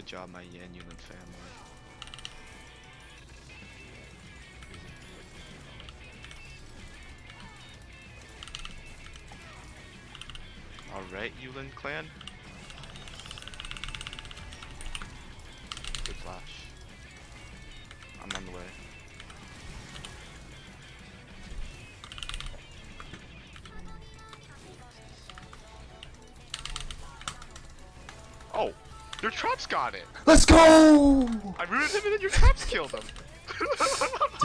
Good job, my Yanulan family. Alright, Yulin clan. Good flash. I'm on the way. Oh! Your traps got it! Let's go! I rooted him and then your traps killed him!